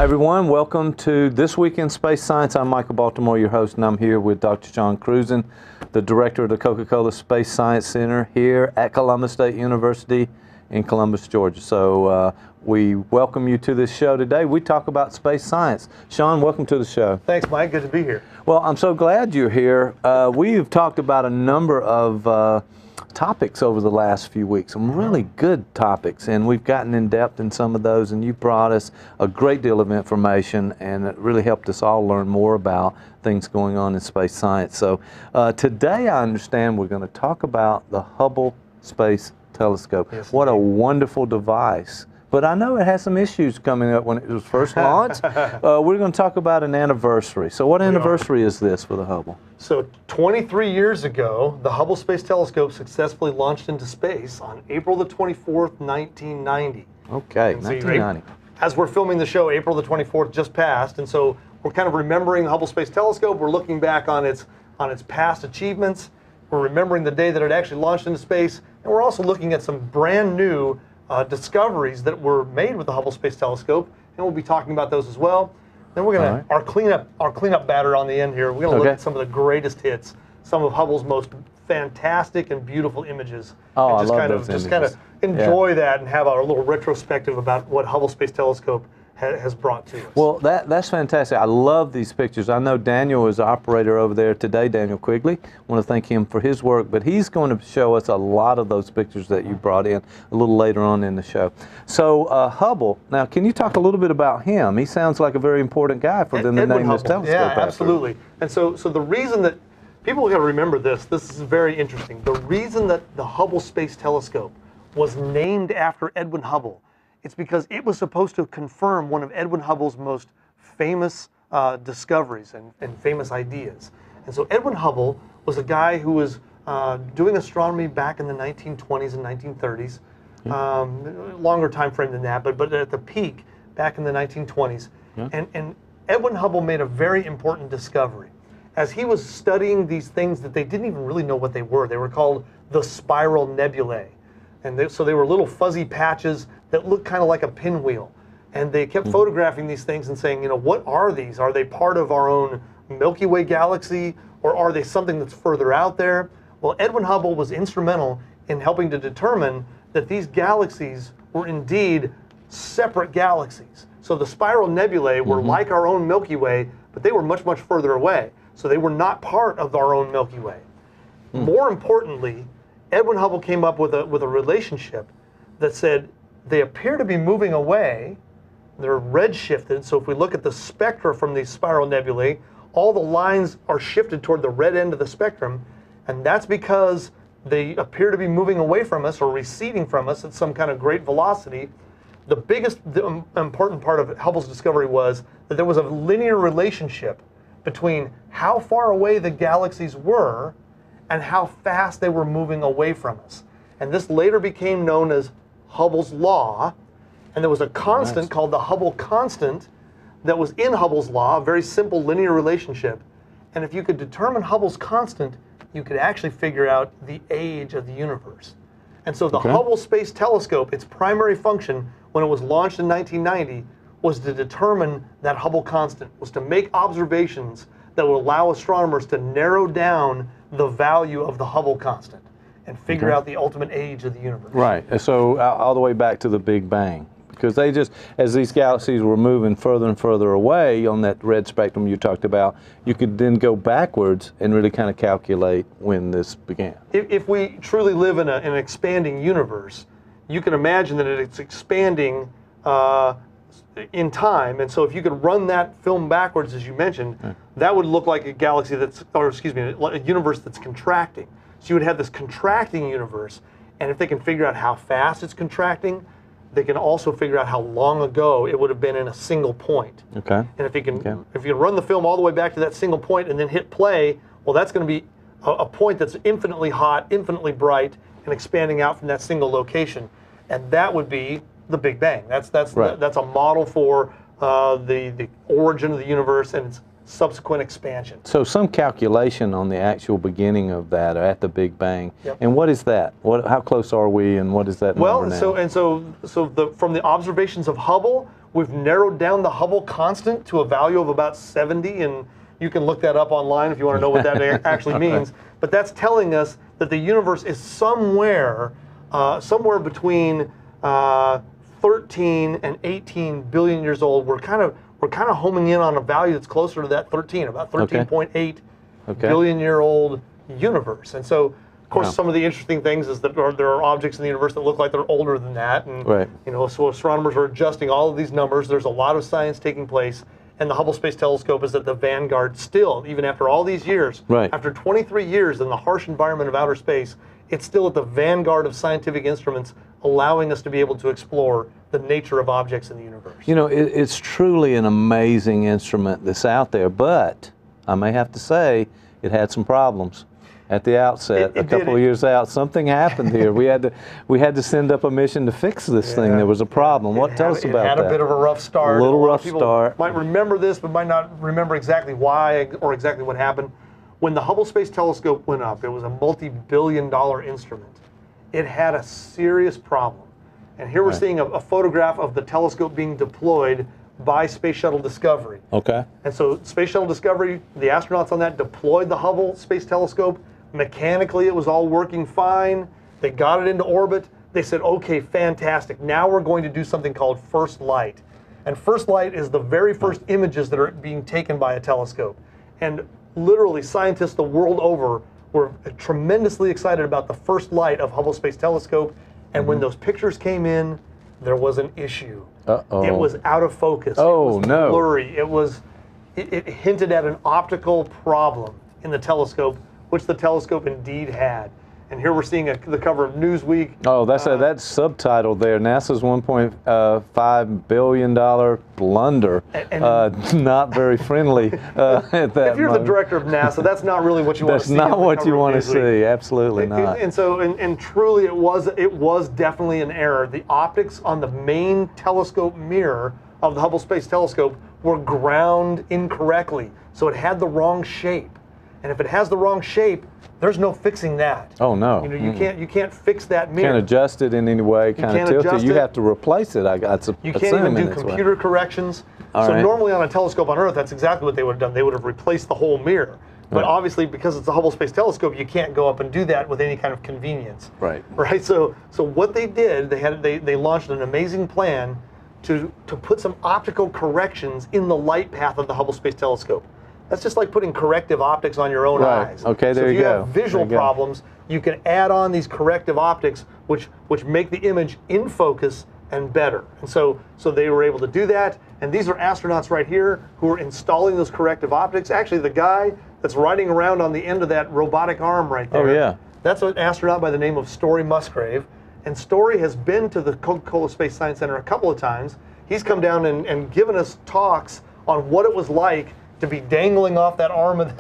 Hi everyone, welcome to This Week in Space Science. I'm Michael Baltimore, your host, and I'm here with Dr. John Cruzen, the director of the Coca-Cola Space Science Center here at Columbus State University in Columbus, Georgia. So we welcome you to this show today. We talk about space science. Sean, welcome to the show. Thanks, Mike. Good to be here. Well, I'm so glad you're here. We've talked about a number of topics over the last few weeks, some really good topics, and we've gotten in depth in some of those, and you brought us a great deal of information, and it really helped us all learn more about things going on in space science. So today I understand we're going to talk about the Hubble Space Telescope. Yes, what a wonderful device. But I know it has some issues coming up when it was first launched. We're going to talk about an anniversary. So what anniversary is this for the Hubble? So 23 years ago, the Hubble Space Telescope successfully launched into space on April the 24th, 1990. Okay, And so 1990. As we're filming the show, April the 24th just passed, and so we're kind of remembering the Hubble Space Telescope. We're looking back on its past achievements. We're remembering the day that it actually launched into space, and we're also looking at some brand new discoveries that were made with the Hubble Space Telescope, and we'll be talking about those as well. Then we're going to, our cleanup batter on the end here, we're going to look at some of the greatest hits, some of Hubble's most fantastic and beautiful images. Oh, and I love those just kind of enjoy that and have our little retrospective about what Hubble Space Telescope has brought to us. Well, that's fantastic. I love these pictures. I know Daniel is the operator over there today, Daniel Quigley. I want to thank him for his work, but he's going to show us a lot of those pictures that you brought in a little later on in the show. So Hubble, now can you talk a little bit about him? He sounds like a very important guy for them to name this telescope Yeah, after. absolutely. And so the reason that, people got to remember this is very interesting. The reason that the Hubble Space Telescope was named after Edwin Hubble, it's because it was supposed to confirm one of Edwin Hubble's most famous discoveries and famous ideas. And so Edwin Hubble was a guy who was doing astronomy back in the 1920s and 1930s, longer time frame than that, but at the peak back in the 1920s. And Edwin Hubble made a very important discovery. As he was studying these things that they didn't even really know what they were called the spiral nebulae. And so they were little fuzzy patches that looked kind of like a pinwheel. And they kept photographing these things and saying, you know, what are these? Are they part of our own Milky Way galaxy, or are they something that's further out there? Well, Edwin Hubble was instrumental in helping to determine that these galaxies were indeed separate galaxies. So the spiral nebulae were like our own Milky Way, but they were much, much further away. So they were not part of our own Milky Way. More importantly, Edwin Hubble came up with a relationship that said they appear to be moving away. They're redshifted. So if we look at the spectra from these spiral nebulae, all the lines are shifted toward the red end of the spectrum, and that's because they appear to be moving away from us or receding from us at some kind of great velocity. The important part of Hubble's discovery was that there was a linear relationship between how far away the galaxies were and how fast they were moving away from us. And this later became known as Hubble's law. And there was a constant called the Hubble constant that was in Hubble's law, a very simple linear relationship. And if you could determine Hubble's constant, you could actually figure out the age of the universe. And so the Hubble Space Telescope, its primary function when it was launched in 1990, was to determine that Hubble constant, was to make observations that would allow astronomers to narrow down the value of the Hubble constant and figure out the ultimate age of the universe. Right, and so all the way back to the Big Bang. Because they just, as these galaxies were moving further and further away on that red spectrum you talked about, you could then go backwards and really kind of calculate when this began. If we truly live in an expanding universe, you can imagine that it's expanding in time, and so if you could run that film backwards, as you mentioned, that would look like a galaxy that's, or excuse me, a universe that's contracting. So you would have this contracting universe, and if they can figure out how fast it's contracting, they can also figure out how long ago it would have been in a single point. And if you can run the film all the way back to that single point and then hit play, well, that's going to be a point that's infinitely hot, infinitely bright, and expanding out from that single location, and that would be the Big Bang. That's a model for the origin of the universe and its subsequent expansion. So some calculation on the actual beginning of that at the Big Bang. And what is that? How close are we, and what is that number now? From the observations of Hubble, We've narrowed down the Hubble constant to a value of about 70, and you can look that up online if you want to know what that actually means. But that's telling us that the universe is somewhere between 13 and 18 billion years old. We're kind of homing in on a value that's closer to that 13, about 13.8 billion year old universe. And so, of course, some of the interesting things is that there are objects in the universe that look like they're older than that, and so astronomers are adjusting all of these numbers. There's a lot of science taking place, and the Hubble Space Telescope is at the vanguard still, even after all these years. After 23 years in the harsh environment of outer space, it's still at the vanguard of scientific instruments, allowing us to be able to explore the nature of objects in the universe. You know, it's truly an amazing instrument that's out there, but I may have to say it had some problems. At the outset, a couple of years out, something happened here. We had to send up a mission to fix this thing. There was a problem. Tell us about that? It had a bit of a rough start. A little rough start. Might remember this, but might not remember exactly why or exactly what happened. When the Hubble Space Telescope went up, it was a multi-billion-dollar instrument. It had a serious problem. And here we're seeing a photograph of the telescope being deployed by Space Shuttle Discovery. And so Space Shuttle Discovery, the astronauts on that deployed the Hubble Space Telescope. Mechanically, it was all working fine. They got it into orbit. They said, okay, fantastic. Now we're going to do something called first light. And first light is the very first images that are being taken by a telescope. And literally, scientists the world over were tremendously excited about the first light of Hubble Space Telescope. And when those pictures came in, there was an issue. It was out of focus. It was blurry. It hinted at an optical problem in the telescope, which the telescope indeed had. And here we're seeing the cover of Newsweek. Oh, that's subtitled there. NASA's $1.5 billion blunder. Not very friendly at that If you're the director of NASA, that's not really what you want to see. That's not what you want to see. Absolutely not. And truly, it was definitely an error. The optics on the main telescope mirror of the Hubble Space Telescope were ground incorrectly, so it had the wrong shape. And if it has the wrong shape, there's no fixing that. Oh no! You know, you can't fix that mirror. You can't adjust it in any way. Kind of tilt it. You have to replace it. You can't even do computer corrections. Normally on a telescope on Earth, that's exactly what they would have done. They would have replaced the whole mirror. But obviously, because it's a Hubble Space Telescope, you can't go up and do that with any kind of convenience. Right. So what they did, they launched an amazing plan to put some optical corrections in the light path of the Hubble Space Telescope. That's just like putting corrective optics on your own eyes. Okay, there you go. So if you have visual problems, you can add on these corrective optics, which make the image in focus and better. And so they were able to do that. And these are astronauts right here who are installing those corrective optics. Actually, the guy that's riding around on the end of that robotic arm right there. That's an astronaut by the name of Story Musgrave. And Story has been to the Coca-Cola Space Science Center a couple of times. He's come down and given us talks on what it was like to be dangling off that arm of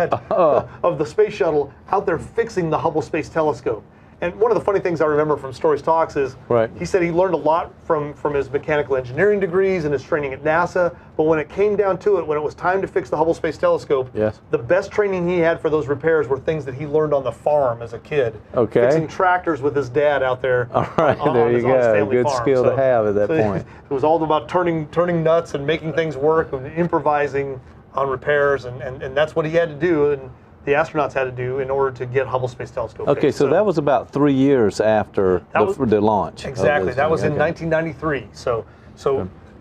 of the space shuttle out there fixing the Hubble Space Telescope. And one of the funny things I remember from Story's talks is he said he learned a lot from his mechanical engineering degrees and his training at NASA, but when it came down to it, when it was time to fix the Hubble Space Telescope, the best training he had for those repairs were things that he learned on the farm as a kid. Fixing tractors with his dad out there. There you go. Good skill to have at that point. It was all about turning nuts and making things work and improvising on repairs, and that's what he had to do, and the astronauts had to do in order to get Hubble Space Telescope fixed. So that was about 3 years after the launch. Exactly. That was in 1993. So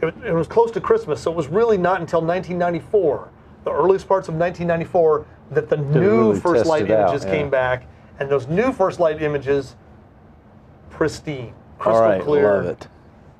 it was close to Christmas, so it was really not until 1994, the earliest parts of 1994, that the new first light images came back, and those new first light images, pristine, crystal clear. Love it.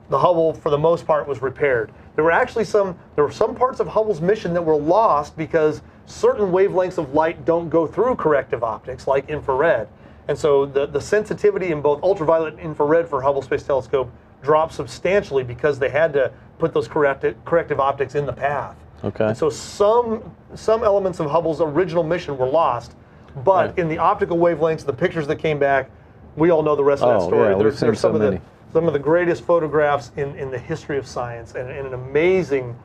The Hubble, for the most part, was repaired. There were some parts of Hubble's mission that were lost because certain wavelengths of light don't go through corrective optics, like infrared. And so the sensitivity in both ultraviolet and infrared for Hubble Space Telescope dropped substantially because they had to put those corrective optics in the path. And so some elements of Hubble's original mission were lost, but in the optical wavelengths, the pictures that came back, we all know the rest of that story. There's some of the greatest photographs in the history of science, and an amazing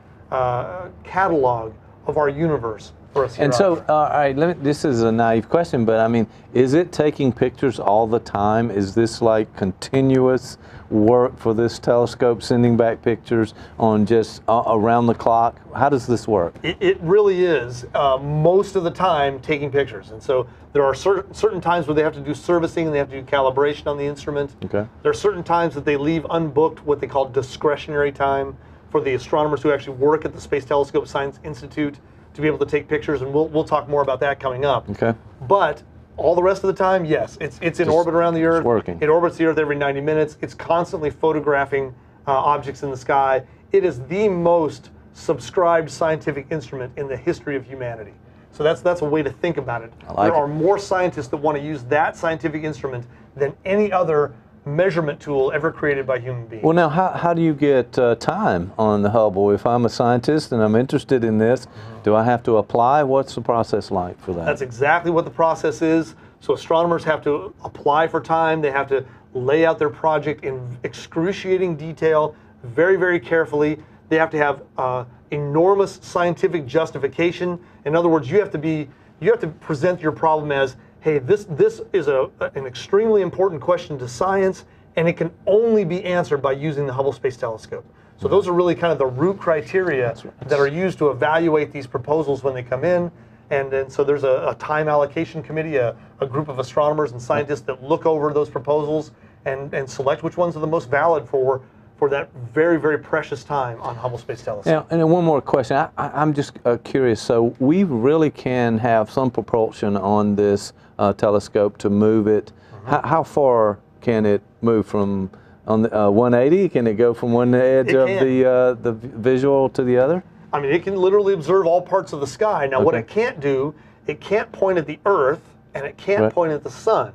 catalog of our universe for us here. And so, all right, this is a naive question, but I mean, is it taking pictures all the time? Is this like continuous work for this telescope, sending back pictures on just around the clock? How does this work? It really is most of the time taking pictures. And so there are certain times where they have to do servicing and they have to do calibration on the instrument. Okay. There are certain times that they leave unbooked what they call discretionary time for the astronomers who actually work at the Space Telescope Science Institute to be able to take pictures, and we'll talk more about that coming up. Okay. But all the rest of the time, yes, it's in orbit around the Earth. It's working. It orbits the Earth every 90 minutes. It's constantly photographing objects in the sky. It is the most subscribed scientific instrument in the history of humanity. So that's a way to think about it. There are more scientists that want to use that scientific instrument than any other measurement tool ever created by human beings. Well, now, how do you get time on the Hubble? If I'm a scientist and I'm interested in this, do I have to apply? What's the process like for that? That's exactly what the process is. So astronomers have to apply for time. They have to lay out their project in excruciating detail, very, very carefully. They have to have enormous scientific justification. In other words, you have to present your problem as, hey, this is an extremely important question to science, and it can only be answered by using the Hubble Space Telescope. So those are really kind of the root criteria that are used to evaluate these proposals when they come in. And so there's a time allocation committee, a group of astronomers and scientists that look over those proposals and select which ones are the most valid for that very, very precious time on Hubble Space Telescope. Now, and then one more question. I'm just curious. So we really can have some propulsion on this telescope to move it. How far can it move from on the 180? Can it go from one edge of the visual to the other? I mean, it can literally observe all parts of the sky. Now, what it can't do, it can't point at the Earth, and it can't point at the sun.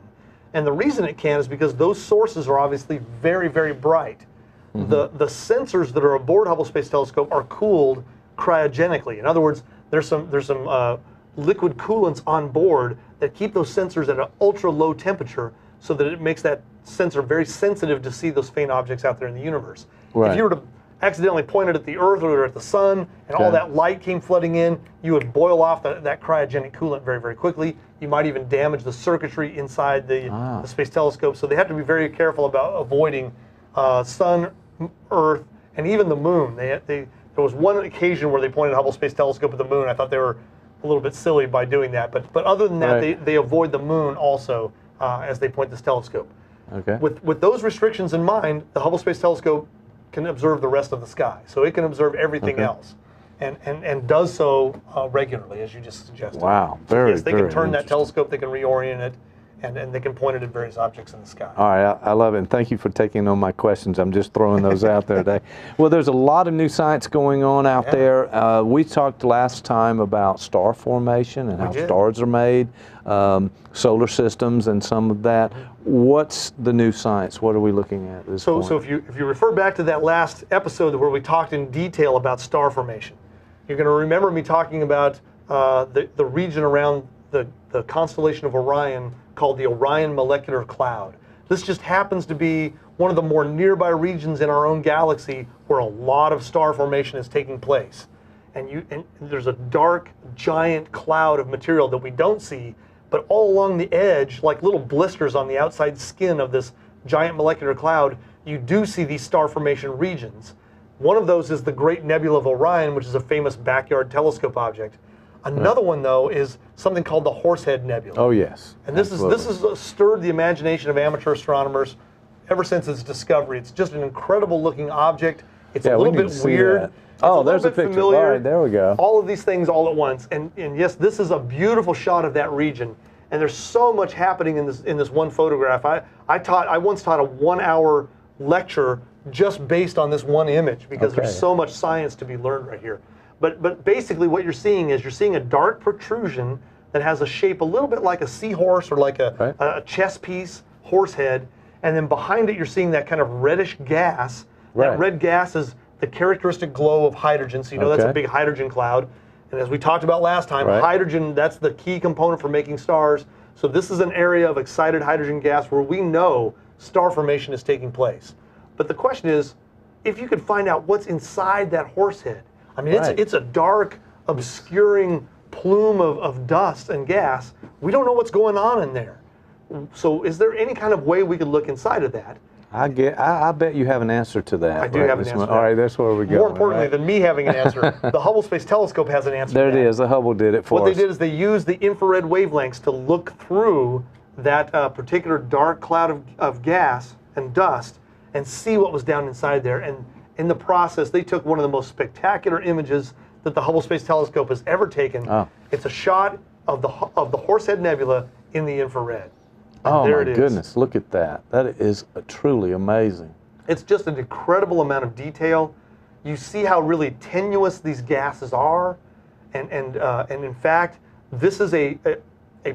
And the reason it can't is because those sources are obviously very, very bright. The sensors that are aboard Hubble Space Telescope are cooled cryogenically. In other words, there's some liquid coolants on board that keep those sensors at an ultra low temperature so that it makes that sensor very sensitive to see those faint objects out there in the universe. If you were to accidentally point it at the Earth or at the sun and all that light came flooding in, you would boil off that cryogenic coolant very, very quickly. You might even damage the circuitry inside the Space Telescope. So they have to be very careful about avoiding sun, Earth, and even the moon. There was one occasion where they pointed a Hubble Space Telescope at the moon. I thought they were a little bit silly by doing that, but other than that, they avoid the moon also as they point this telescope. Okay. With those restrictions in mind, the Hubble Space Telescope can observe the rest of the sky, so it can observe everything else, and does so regularly, as you just suggested. Wow, Yes, they can turn that telescope, they can reorient it, and they can point it at various objects in the sky. All right, I love it, and thank you for taking on my questions. I'm just throwing those out there today. Well, there's a lot of new science going on out there. We talked last time about star formation and how stars are made, solar systems and some of that. What's the new science? What are we looking at this point? So if you refer back to that last episode where we talked in detail about star formation, you're going to remember me talking about the region around the constellation of Orion called the Orion Molecular Cloud. This just happens to be one of the more nearby regions in our own galaxy where a lot of star formation is taking place. And there's a dark, giant cloud of material that we don't see, but all along the edge, like little blisters on the outside skin of this giant molecular cloud, you do see these star formation regions. One of those is the Great Nebula of Orion, which is a famous backyard telescope object. Another one, though, is something called the Horsehead Nebula. Oh, yes. And this has stirred the imagination of amateur astronomers ever since its discovery. It's just an incredible looking object. It's a little bit weird. Oh, there's a picture. Familiar. All right, there we go. All of these things all at once. And yes, this is a beautiful shot of that region. And there's so much happening in this one photograph. I once taught a 1-hour lecture just based on this one image because there's so much science to be learned right here. But basically what you're seeing is a dark protrusion that has a shape a little bit like a seahorse or like a chess piece, horse head, and then behind it you're seeing that kind of reddish gas. That red gas is the characteristic glow of hydrogen, so you know that's a big hydrogen cloud. And as we talked about last time, hydrogen, that's the key component for making stars. So this is an area of excited hydrogen gas where we know star formation is taking place. But the question is, if you could find out what's inside that horse head. I mean, it's a dark, obscuring plume of dust and gas. We don't know what's going on in there. So is there any kind of way we could look inside of that? I bet you have an answer to that. I do have an answer to that. All right, that's where we go. More importantly than me having an answer, the Hubble Space Telescope has an answer. There it is. The Hubble did it for us. What they did is they used the infrared wavelengths to look through that particular dark cloud of gas and dust and see what was down inside there. And in the process, they took one of the most spectacular images that the Hubble Space Telescope has ever taken. Oh. It's a shot of the Horsehead Nebula in the infrared. Oh my goodness, look at that. That is truly amazing. It's just an incredible amount of detail. You see how really tenuous these gases are. And in fact, this is a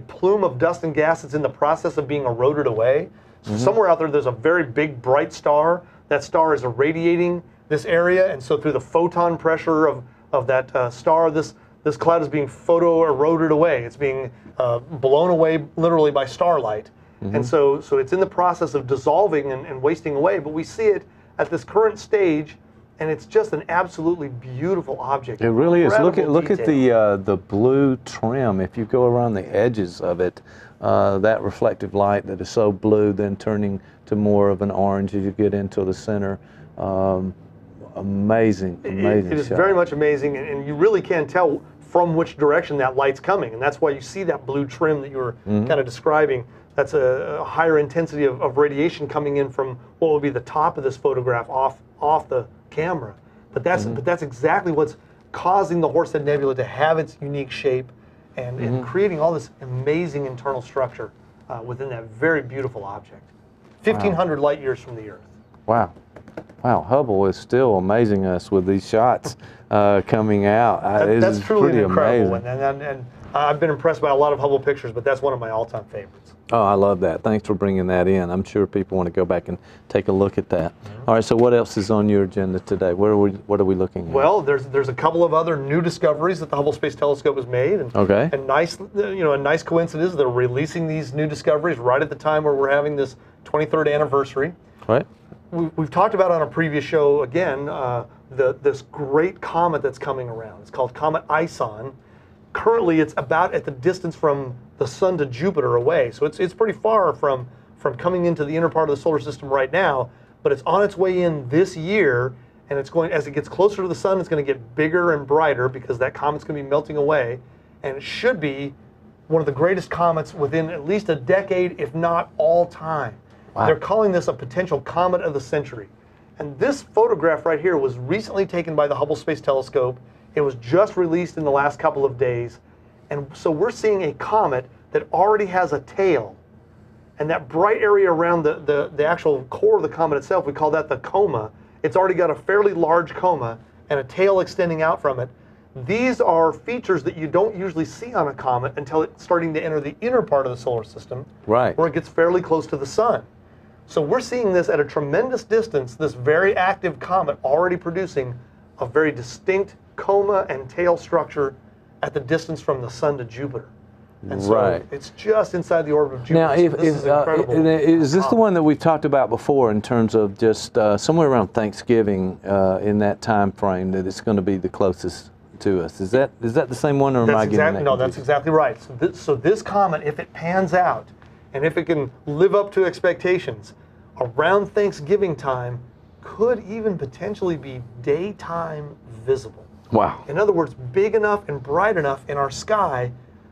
plume of dust and gas that's in the process of being eroded away. So somewhere out there, there's a very big, bright star. That star is irradiating this area. And so through the photon pressure of that star, this cloud is being photo-eroded away. It's being blown away literally by starlight. And so it's in the process of dissolving and wasting away, but we see it at this current stage, and it's just an absolutely beautiful object. It really is. Look at the blue trim. If you go around the edges of it, that reflective light that is so blue, then turning to more of an orange as you get into the center. Amazing It is shot. very much amazing, and you really can tell from which direction that light's coming, and that's why you see that blue trim that you were kind of describing. That's a higher intensity of radiation coming in from what will be the top of this photograph off the camera. But that's exactly what's causing the Horsehead Nebula to have its unique shape and creating all this amazing internal structure within that very beautiful object. 1,500 light years from the Earth. Wow. Wow, Hubble is still amazing us with these shots coming out. That's truly an incredible amazing. one. And I've been impressed by a lot of Hubble pictures, but that's one of my all-time favorites. Oh, I love that. Thanks for bringing that in. I'm sure people want to go back and take a look at that. All right, so what else is on your agenda today? What are we looking at? Well, there's a couple of other new discoveries that the Hubble Space Telescope has made, and a nice coincidence. They're releasing these new discoveries right at the time where we're having this 23rd anniversary. Right. We've talked about on a previous show again this great comet that's coming around. It's called Comet Ison. Currently, it's about at the distance from the Sun to Jupiter away, so it's pretty far from coming into the inner part of the solar system right now. But it's on its way in this year, and it's going, as it gets closer to the Sun, it's going to get bigger and brighter because that comet's going to be melting away, and it should be one of the greatest comets within at least a decade, if not all time. Wow. They're calling this a potential comet of the century. And this photograph right here was recently taken by the Hubble Space Telescope. It was just released in the last couple of days. And so we're seeing a comet that already has a tail. And that bright area around the actual core of the comet itself, we call that the coma. It's already got a fairly large coma and a tail extending out from it. These are features that you don't usually see on a comet until it's starting to enter the inner part of the solar system, where it gets fairly close to the Sun. So we're seeing this at a tremendous distance, this very active comet already producing a very distinct coma and tail structure at the distance from the Sun to Jupiter. And so it's just inside the orbit of Jupiter. Now, is this the one that we've talked about before in terms of just somewhere around Thanksgiving in that time frame that it's going to be the closest to us? Is that the same one, or am I getting that? No, that's exactly right. So this comet, if it pans out, and if it can live up to expectations, around Thanksgiving time, could even potentially be daytime visible. Wow. In other words, big enough and bright enough in our sky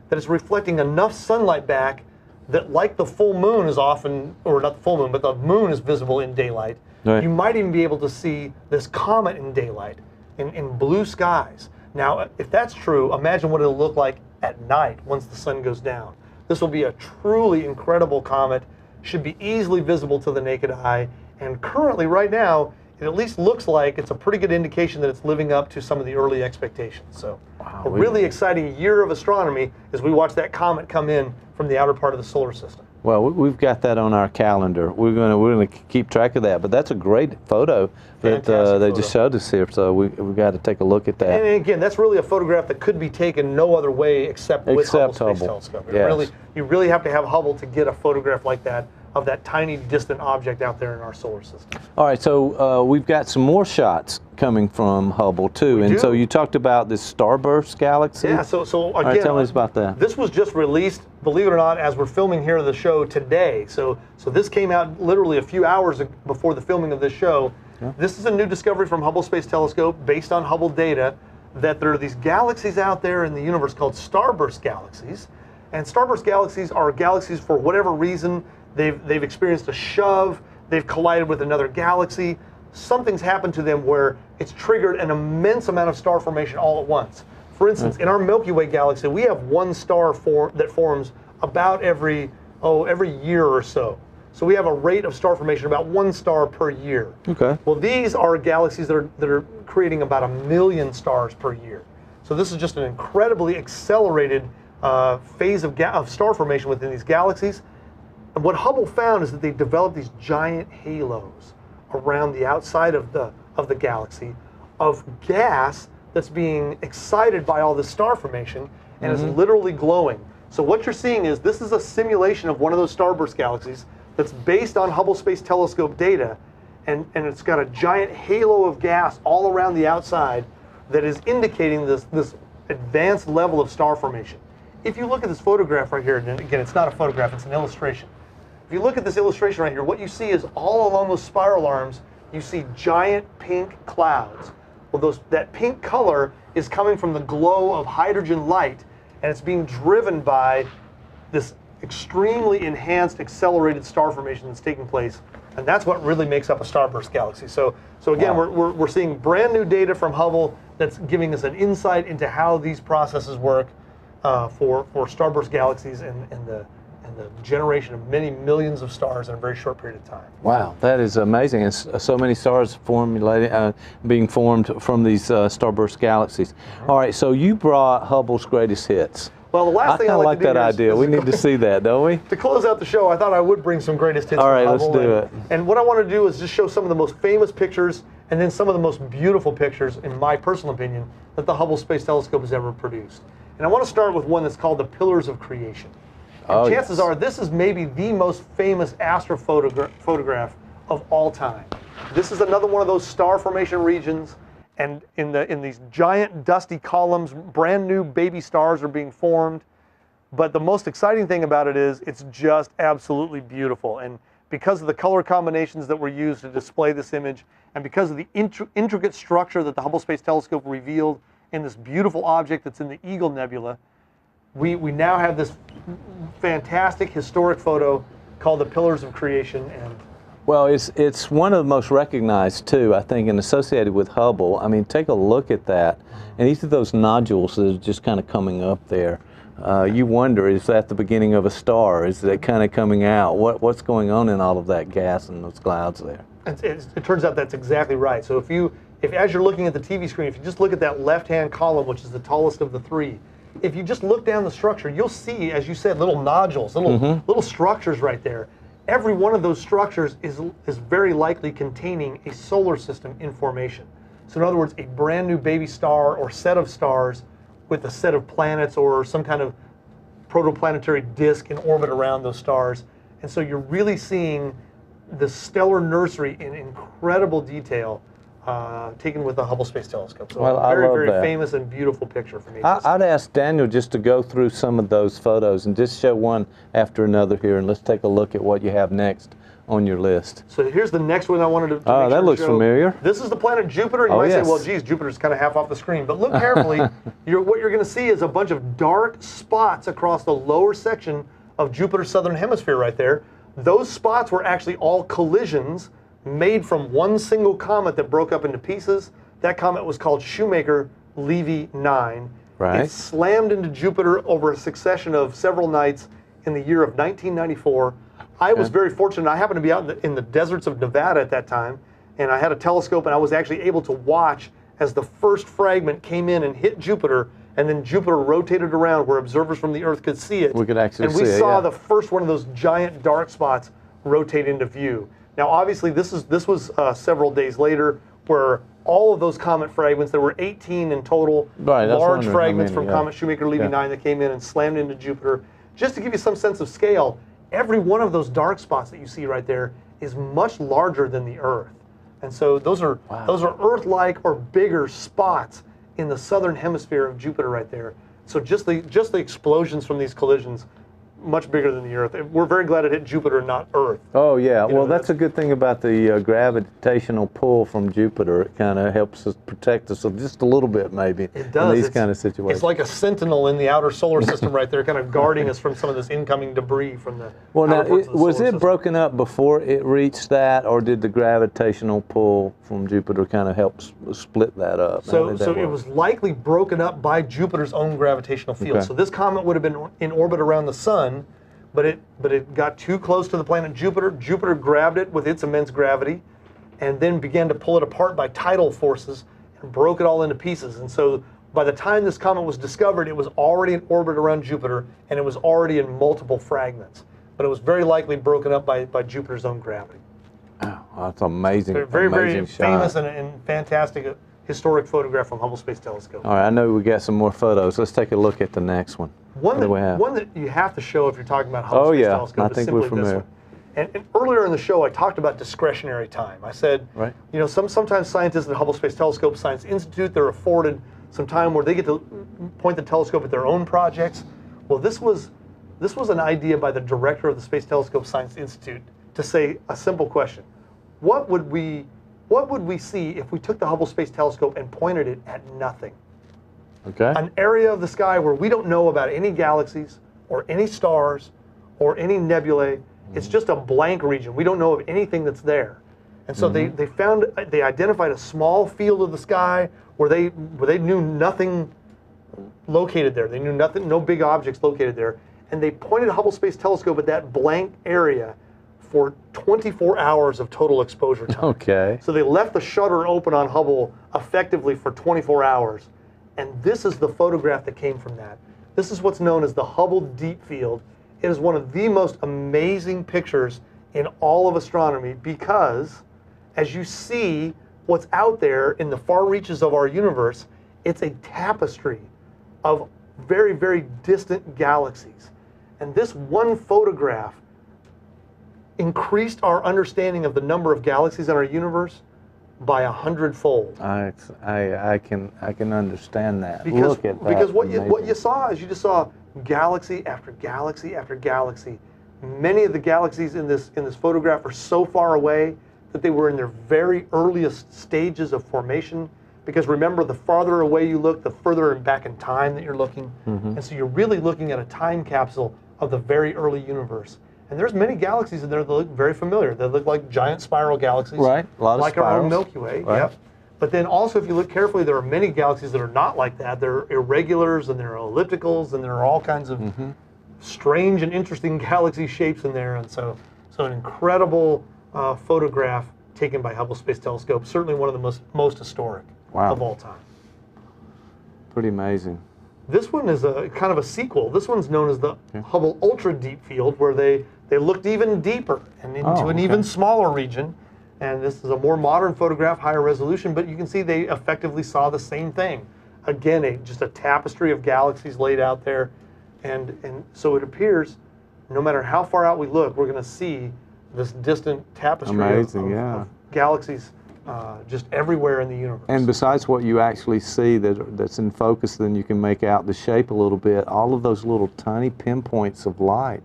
that it's reflecting enough sunlight back that, like the full moon is often, or not the full moon, but the moon is visible in daylight, you might even be able to see this comet in daylight, in blue skies. Now, if that's true, imagine what it'll look like at night once the sun goes down. This will be a truly incredible comet, should be easily visible to the naked eye, and currently, right now, it at least looks like it's a pretty good indication that it's living up to some of the early expectations. So a really exciting year of astronomy as we watch that comet come in from the outer part of the solar system. Well, we've got that on our calendar. We're going to keep track of that. But that's a great photo that they just showed us here. So we've got to take a look at that. And again, that's really a photograph that could be taken no other way except with Hubble Space Telescope. You really have to have Hubble to get a photograph like that of that tiny distant object out there in our solar system. All right, so we've got some more shots coming from Hubble too, and so you talked about this starburst galaxy. Yeah, so again, all right, tell us about that. This was just released, believe it or not, as we're filming here the show today. So this came out literally a few hours before the filming of this show. Yeah. This is a new discovery from Hubble Space Telescope based on Hubble data, that there are these galaxies out there in the universe called starburst galaxies. And starburst galaxies are galaxies, for whatever reason, they've experienced a shove, they've collided with another galaxy, something's happened to them where it's triggered an immense amount of star formation all at once. For instance, in our Milky Way galaxy, we have one star that forms about every year or so. So we have a rate of star formation about one star per year. Okay. Well, these are galaxies that are creating about 1 million stars per year. So this is just an incredibly accelerated phase of star formation within these galaxies. And what Hubble found is that they developed these giant halos around the outside of the galaxy of gas that's being excited by all this star formation and is literally glowing. So what you're seeing is, this is a simulation of one of those starburst galaxies that's based on Hubble Space Telescope data, and it's got a giant halo of gas all around the outside that is indicating this advanced level of star formation. If you look at this photograph right here, and again, it's not a photograph, it's an illustration. If you look at this illustration right here, what you see is all along those spiral arms, you see giant pink clouds. Well, that pink color is coming from the glow of hydrogen light, and it's being driven by this extremely enhanced, accelerated star formation that's taking place, and that's what really makes up a starburst galaxy. So again, we're seeing brand new data from Hubble that's giving us an insight into how these processes work for starburst galaxies and the generation of many millions of stars in a very short period of time. Wow, that is amazing. And so many stars being formed from these starburst galaxies. All right, so you brought Hubble's greatest hits. Well, the last thing I like that idea. We need to see that, don't we? To close out the show, I thought I would bring some greatest hits. All right, from Hubble, let's do it. And what I want to do is just show some of the most famous pictures, and then some of the most beautiful pictures, in my personal opinion, that the Hubble Space Telescope has ever produced. And I want to start with one that's called the Pillars of Creation. And chances are this is maybe the most famous astrophotograph of all time. This is another one of those star formation regions, and in these giant dusty columns, brand new baby stars are being formed. But the most exciting thing about it is it's just absolutely beautiful. And because of the color combinations that were used to display this image, and because of the intricate structure that the Hubble Space Telescope revealed in this beautiful object that's in the Eagle Nebula, we now have this fantastic historic photo called the Pillars of Creation. And well, it's one of the most recognized too, I think, and associated with Hubble. I mean, take a look at that, and each of those nodules that are just kind of coming up there. You wonder, is that the beginning of a star? Is that kind of coming out? What's going on in all of that gas and those clouds there? It turns out that's exactly right. So if as you're looking at the TV screen, if you just look at that left-hand column, which is the tallest of the three, if you just look down the structure, you'll see, as you said, little nodules, little structures right there. Every one of those structures is very likely containing a solar system in formation. So in other words, a brand new baby star or set of stars with a set of planets or some kind of protoplanetary disk in orbit around those stars. And so you're really seeing the stellar nursery in incredible detail taken with the Hubble Space Telescope. So well, a very famous and beautiful picture for me. I'd ask Daniel just to go through some of those photos and just show one after another here, and let's take a look at what you have next on your list. So here's the next one I wanted to Oh, that looks familiar. This is the planet Jupiter. You might say, well, geez, Jupiter's kind of half off the screen. But look carefully. What you're going to see is a bunch of dark spots across the lower section of Jupiter's southern hemisphere right there. Those spots were actually all collisions made from one single comet that broke up into pieces. That comet was called Shoemaker-Levy 9. Right. It slammed into Jupiter over a succession of several nights in the year of 1994. I was very fortunate. I happened to be out in the deserts of Nevada at that time, and I had a telescope, and I was actually able to watch as the first fragment came in and hit Jupiter, and then Jupiter rotated around where observers from the Earth could see it. We could actually see it, and we saw the first one of those giant dark spots rotate into view. Now, obviously, this was several days later, where all of those comet fragments, there were 18 in total, large fragments from Comet Shoemaker-Levy 9 that came in and slammed into Jupiter. Just to give you some sense of scale, every one of those dark spots that you see right there is much larger than the Earth. And so those are Earth-like or bigger spots in the southern hemisphere of Jupiter right there. So just the explosions from these collisions, much bigger than the Earth. We're very glad it hit Jupiter and not Earth. Oh yeah, well that's a good thing about the gravitational pull from Jupiter. It kind of helps us protect us just a little bit, maybe. It does. In these kind of situations. It's like a sentinel in the outer solar system right there, kind of guarding us from some of this incoming debris from the. Well, now was was it broken up before it reached that, or did the gravitational pull from Jupiter kind of help split that up? So it was likely broken up by Jupiter's own gravitational field. Okay. So this comet would have been in orbit around the sun, but it got too close to the planet Jupiter. Jupiter grabbed it with its immense gravity, and then began to pull it apart by tidal forces and broke it all into pieces. And so by the time this comet was discovered, it was already in orbit around Jupiter, and it was already in multiple fragments. But it was very likely broken up by Jupiter's own gravity. Oh, that's amazing. Very, amazing very shot. famous and fantastic historic photograph from Hubble Space Telescope. All right, I know we got some more photos. Let's take a look at the next one. One What do we have? that you have to show if you're talking about Hubble Space Telescope I is think simply we're familiar. this one. And earlier in the show, I talked about discretionary time. I said, Right. you know, sometimes scientists at the Hubble Space Telescope Science Institute, they're afforded some time where they get to point the telescope at their own projects. Well, this was an idea by the director of the Space Telescope Science Institute to say a simple question: What would we see if we took the Hubble Space Telescope and pointed it at nothing? Okay. An area of the sky where we don't know about any galaxies or any stars or any nebulae. It's just a blank region. We don't know of anything that's there. And so they identified a small field of the sky where they knew nothing located there. They knew nothing, no big objects located there. And they pointed a Hubble Space Telescope at that blank area for 24 hours of total exposure time. Okay. So they left the shutter open on Hubble effectively for 24 hours. And this is the photograph that came from that. This is what's known as the Hubble Deep Field. It is one of the most amazing pictures in all of astronomy because as you see what's out there in the far reaches of our universe, it's a tapestry of very, very distant galaxies. And this one photograph increased our understanding of the number of galaxies in our universe by 100-fold. I can understand that. Because, Look at that. because what Amazing. you saw is you just saw galaxy after galaxy after galaxy. Many of the galaxies in this photograph are so far away that they were in their very earliest stages of formation. Because remember, the farther away you look, the further back in time that you're looking. And so you're really looking at a time capsule of the very early universe. And there's many galaxies in there that look very familiar. They look like giant spiral galaxies. Right, a lot of like our own spirals. Milky Way. Right. Yep. But then also, if you look carefully, there are many galaxies that are not like that. There are irregulars, and there are ellipticals, and there are all kinds of strange and interesting galaxy shapes in there. And so an incredible photograph taken by Hubble Space Telescope. Certainly one of the most historic of all time. Pretty amazing. This one is a kind of a sequel. This one's known as the Hubble Ultra Deep Field, where they looked even deeper and into an even smaller region. And this is a more modern photograph, higher resolution, but you can see they effectively saw the same thing. Again, just a tapestry of galaxies laid out there. And so it appears, no matter how far out we look, we're going to see this distant tapestry of galaxies just everywhere in the universe. And besides what you actually see that's in focus, then you can make out the shape a little bit. All of those little tiny pinpoints of light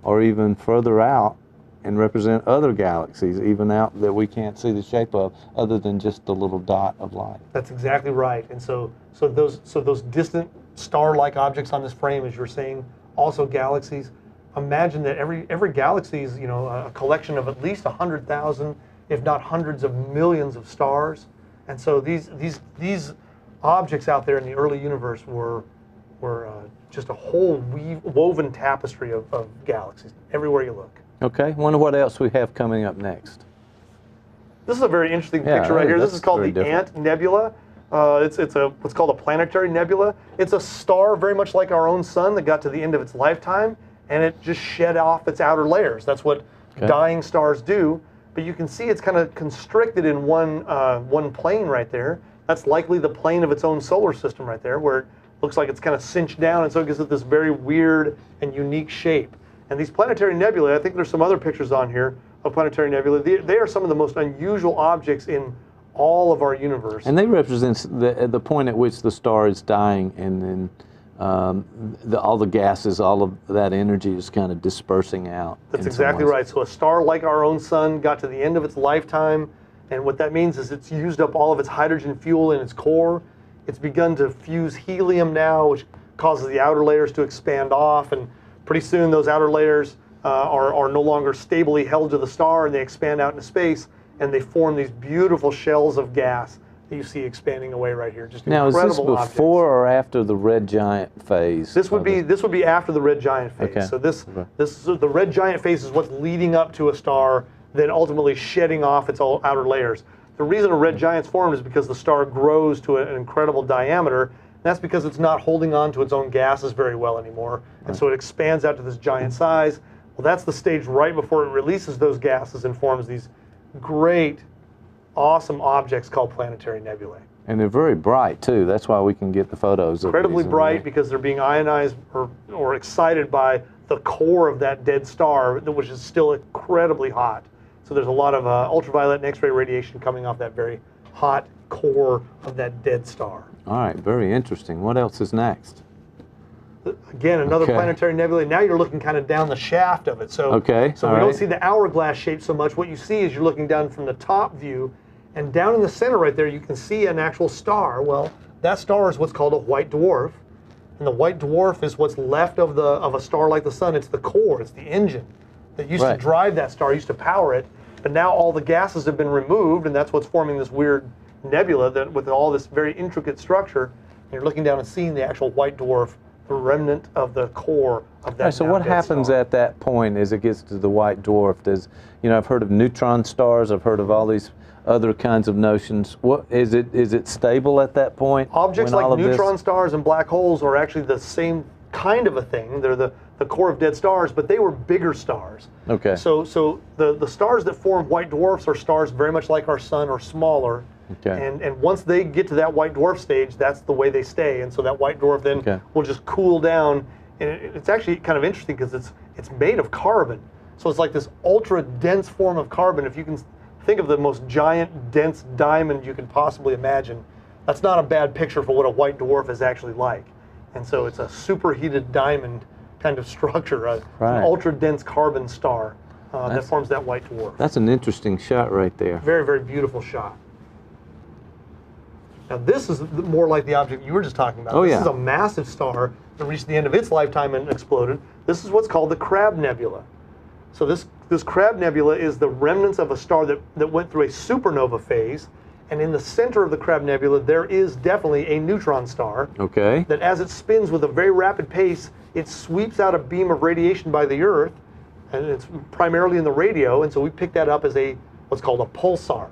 are even further out and represent other galaxies, even out that we can't see the shape of, other than just the little dot of light. That's exactly right. And so those distant star-like objects on this frame, as you're saying, also galaxies. Imagine that every galaxy is, you know, a collection of at least 100,000, if not hundreds of millions of stars. And so these objects out there in the early universe were just a whole woven tapestry of galaxies everywhere you look. Okay, wonder what else we have coming up next. This is a very interesting picture right here. This is called the Ant Nebula. It's what's called a planetary nebula. It's a star very much like our own sun that got to the end of its lifetime, and it just shed off its outer layers. That's what dying stars do. But you can see it's kind of constricted in one plane right there. That's likely the plane of its own solar system right there, where it looks like it's kind of cinched down, and so it gives it this very weird and unique shape. And these planetary nebulae, I think there's some other pictures on here of planetary nebulae. They are some of the most unusual objects in all of our universe. And they represent the point at which the star is dying, and then all the gases, all of that energy is kind of dispersing out. That's exactly right. So a star like our own sun got to the end of its lifetime, and what that means is it's used up all of its hydrogen fuel in its core. It's begun to fuse helium now, which causes the outer layers to expand off, and pretty soon those outer layers are no longer stably held to the star, and they expand out into space, and they form these beautiful shells of gas that you see expanding away right here. Just now, incredible is this before or after the red giant phase? This would be after the red giant phase. Okay. So the red giant phase is what's leading up to a star, then ultimately shedding off its outer layers. The reason a red giant's formed is because the star grows to an incredible diameter. And that's because it's not holding on to its own gases very well anymore, and so it expands out to this giant size. Well, that's the stage right before it releases those gases and forms these great, awesome objects called planetary nebulae. And they're very bright too. That's why we can get the photos of Incredibly these bright because they're being ionized or excited by the core of that dead star, which is still incredibly hot. So there's a lot of ultraviolet and X-ray radiation coming off that very hot core of that dead star. All right, very interesting. What else is next? Again, another planetary nebula. Now you're looking kind of down the shaft of it. So, so we don't see the hourglass shape so much. What you see is you're looking down from the top view, and down in the center right there, you can see an actual star. Well, that star is what's called a white dwarf. And the white dwarf is what's left of a star like the sun. It's the core, it's the engine that used to drive that star, used to power it. But now all the gases have been removed, and that's what's forming this weird nebula that with all this very intricate structure. And you're looking down and seeing the actual white dwarf, the remnant of the core of that. So what happens at that point as it gets to the white dwarf? Does, you know, I've heard of neutron stars, I've heard of all these other kinds of notions. What is it? Is it stable at that point? Objects like neutron stars and black holes are actually the same kind of a thing. They're the core of dead stars, but they were bigger stars. Okay. So the stars that form white dwarfs are stars very much like our sun or smaller. Okay. And once they get to that white dwarf stage, that's the way they stay. And so that white dwarf then will just cool down. And it's actually kind of interesting because it's made of carbon. So it's like this ultra dense form of carbon. If you can think of the most giant dense diamond you can possibly imagine, that's not a bad picture for what a white dwarf is actually like. And so it's a superheated diamond kind of structure, an ultra dense carbon star that forms that white dwarf. That's an interesting shot right there. Very, very beautiful shot. Now this is more like the object you were just talking about. This is a massive star that reached the end of its lifetime and exploded. This is what's called the Crab Nebula. So this Crab Nebula is the remnants of a star that went through a supernova phase. And in the center of the Crab Nebula, there is definitely a neutron star. Okay. That as it spins with a very rapid pace, it sweeps out a beam of radiation by the Earth, and it's primarily in the radio, and so we pick that up as what's called a pulsar.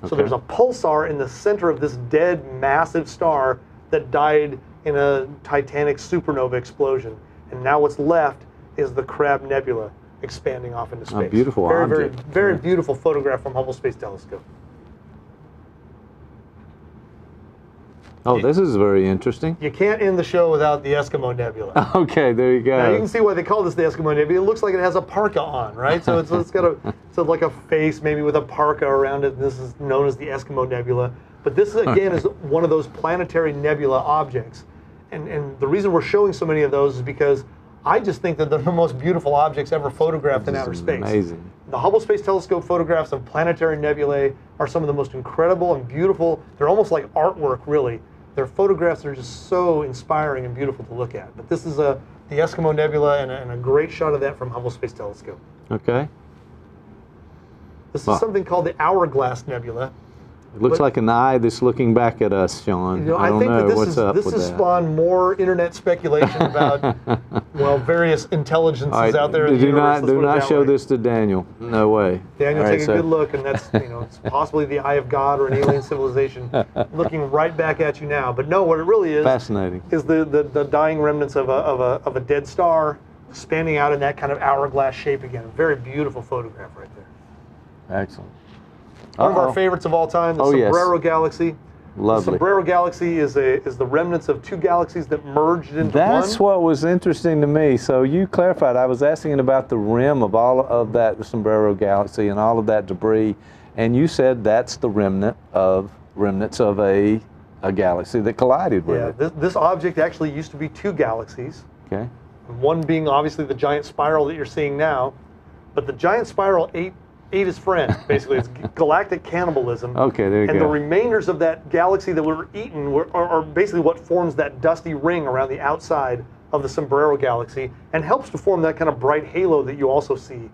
So there's a pulsar in the center of this dead, massive star that died in a titanic supernova explosion. And now what's left is the Crab Nebula expanding off into space. A beautiful object. Very beautiful photograph from Hubble Space Telescope. Oh, this is very interesting. You can't end the show without the Eskimo Nebula. Okay, there you go. Now you can see why they call this the Eskimo Nebula. It looks like it has a parka on, right? So it's got like a face maybe with a parka around it. And this is known as the Eskimo Nebula. But this again is one of those planetary nebula objects. And the reason we're showing so many of those is because I just think that they're the most beautiful objects ever photographed in outer space. Amazing. The Hubble Space Telescope photographs of planetary nebulae are some of the most incredible and beautiful. They're almost like artwork, really. They're photographs that are just so inspiring and beautiful to look at. But this is the Eskimo Nebula and a great shot of that from Hubble Space Telescope. Okay. This is something called the Hourglass Nebula. It looks like an eye that's looking back at us, Sean. You know, I think that this has spawned more internet speculation about, well, various intelligences out there in the universe. Do not show this to Daniel. No way. Daniel, take a good look, and that's, you know, it's possibly the eye of God or an alien civilization looking right back at you now. But no, what it really is is the dying remnants of a dead star spanning out in that kind of hourglass shape again. A very beautiful photograph right there. Excellent. One of our favorites of all time, the Sombrero Galaxy. lovely. The Sombrero Galaxy is the remnants of two galaxies that merged into That's one. what was interesting to me. So you clarified. I was asking about the rim of all of that Sombrero Galaxy and all of that debris, and you said that's the remnants of a galaxy that collided with it. Yeah, this object actually used to be two galaxies. Okay. One being obviously the giant spiral that you're seeing now, but the giant spiral ate his friend. Basically, it's galactic cannibalism. Okay, there you and go. the remainders of that galaxy that were eaten are basically what forms that dusty ring around the outside of the Sombrero Galaxy and helps to form that kind of bright halo that you also see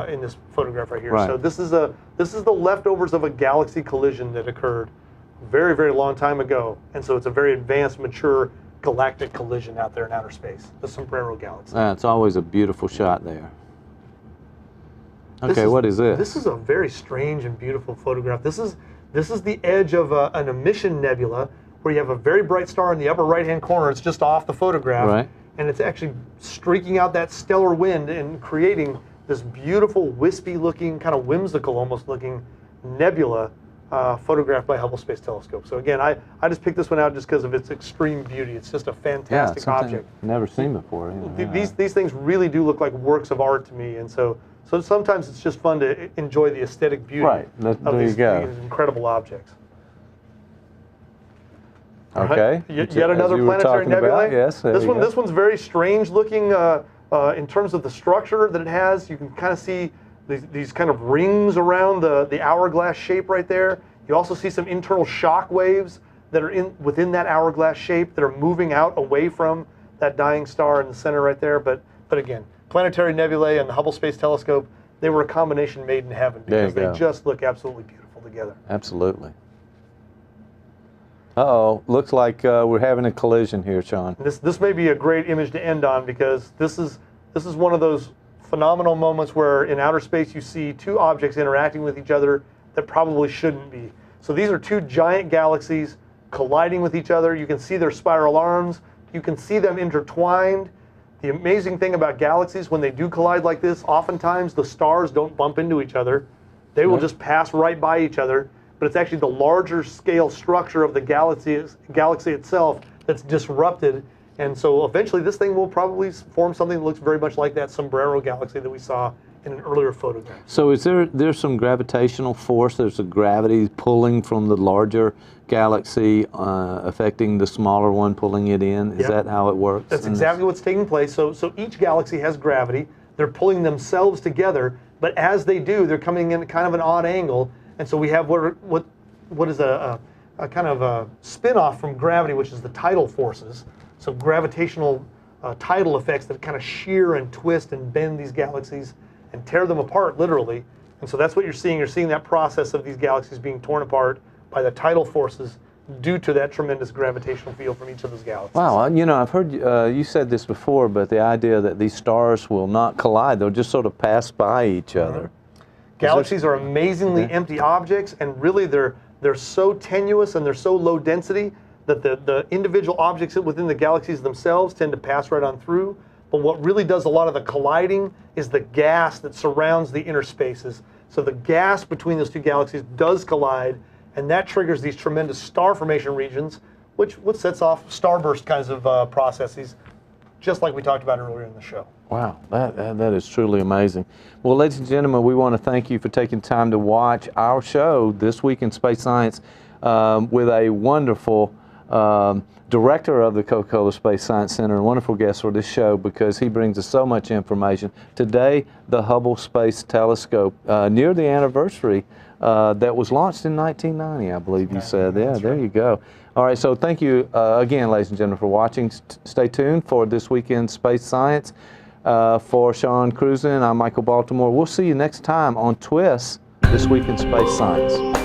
in this photograph right here. Right. So this is the leftovers of a galaxy collision that occurred very, very long time ago, and so it's a very advanced, mature galactic collision out there in outer space, the Sombrero Galaxy. It's always a beautiful shot there. Okay, what is this? This is a very strange and beautiful photograph. This is the edge of an emission nebula where you have a very bright star in the upper right-hand corner. It's just off the photograph, Right. and it's actually streaking out that stellar wind and creating this beautiful, wispy-looking, kind of whimsical, almost-looking nebula photographed by Hubble Space Telescope. So again, I just picked this one out just because of its extreme beauty. It's just a fantastic object. Never seen before. These things really do look like works of art to me, and so sometimes it's just fun to enjoy the aesthetic beauty of these incredible objects. Okay. Yet another planetary nebula. Yes. This one's very strange looking in terms of the structure that it has. You can kind of see these kind of rings around the hourglass shape right there. You also see some internal shock waves that are within that hourglass shape that are moving out away from that dying star in the center right there. But again, planetary nebulae and the Hubble Space Telescope, they were a combination made in heaven because they just look absolutely beautiful together. Absolutely. Uh-oh, looks like we're having a collision here, Sean. This may be a great image to end on because this is one of those phenomenal moments where in outer space you see two objects interacting with each other that probably shouldn't be. So these are two giant galaxies colliding with each other. You can see their spiral arms. You can see them intertwined. The amazing thing about galaxies, when they do collide like this, oftentimes the stars don't bump into each other. They will just pass right by each other. But it's actually the larger scale structure of the galaxy itself that's disrupted. And so eventually this thing will probably form something that looks very much like that Sombrero Galaxy that we saw in an earlier photograph. So is there's some gravitational force, there's a gravity pulling from the larger galaxy affecting the smaller one, pulling it in? Is that how it works? That's exactly what's taking place. So each galaxy has gravity. They're pulling themselves together, but as they do, they're coming in kind of an odd angle. And so we have what is a kind of a spin-off from gravity, which is the tidal forces. So gravitational tidal effects that kind of shear and twist and bend these galaxies and tear them apart, literally. And so that's what you're seeing. You're seeing that process of these galaxies being torn apart by the tidal forces due to that tremendous gravitational field from each of those galaxies. Wow, you know, I've heard you said this before, but the idea that these stars will not collide, they'll just sort of pass by each other. Galaxies are amazingly empty objects, and really they're so tenuous and they're so low density that the individual objects within the galaxies themselves tend to pass right on through. But what really does a lot of the colliding is the gas that surrounds the inner spaces. So the gas between those two galaxies does collide, and that triggers these tremendous star formation regions, which sets off starburst kinds of processes, just like we talked about earlier in the show. Wow, that is truly amazing. Well, ladies and gentlemen, we want to thank you for taking time to watch our show, This Week in Space Science, with a wonderful director of the Coca-Cola Space Science Center, and wonderful guest for this show because he brings us so much information. Today, the Hubble Space Telescope, near the anniversary that was launched in 1990, I believe you said. Yeah, there you go. All right, so thank you again, ladies and gentlemen, for watching. Stay tuned for This Week in Space Science. For Sean Cruzen, I'm Michael Baltimore. We'll see you next time on TWISS, This Week in Space Science.